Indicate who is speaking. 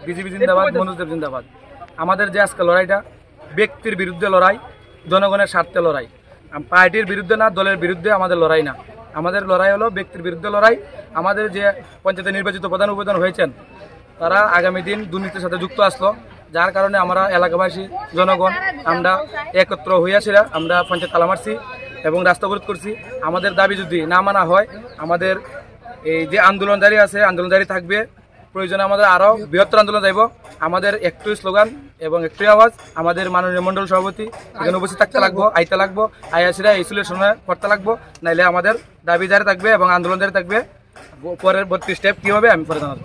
Speaker 1: BJP জিন্দাবাদ, মনোজদেব জিন্দাবাদ। আমাদের যে আজকে লড়াইটা ব্যক্তির বিরুদ্ধে লড়াই, জনগণের স্বার্থে লড়াই, পার্টির বিরুদ্ধে না, দলের বিরুদ্ধে আমাদের লড়াই না। আমাদের লড়াই হলো ব্যক্তির বিরুদ্ধে লড়াই। আমাদের যে পঞ্চায়েতে নির্বাচিত প্রধান উপপ্রধান হয়েছেন তারা আগামী দিন দুর্নীতির সাথে যুক্ত আসলো, যার কারণে আমরা এলাকাবাসী জনগণ আমরা একত্র হইয়াছিলাম। আমরা পঞ্চায়েত তালা মারছি এবং রাস্তা অবরোধ করছি। আমাদের দাবি যদি না মানা হয়, আমাদের এই যে আন্দোলনকারী আছে আন্দোলনকারী থাকবে, প্রয়োজনে আমাদের আরও বৃহত্তর আন্দোলন যাইব। আমাদের একটু স্লোগান এবং একটু আওয়াজ, আমাদের মাননীয় মণ্ডল সভাপতি এখানে উপস্থিত থাকতে লাগবো, আইতে লাগবো, আইয়াসিরা এই সময় করতে লাগবো, নাইলে আমাদের দাবি জারি থাকবে এবং আন্দোলন জারি থাকবে। পরের 32 স্টেপ কী হবে আমি পরে জানাবো।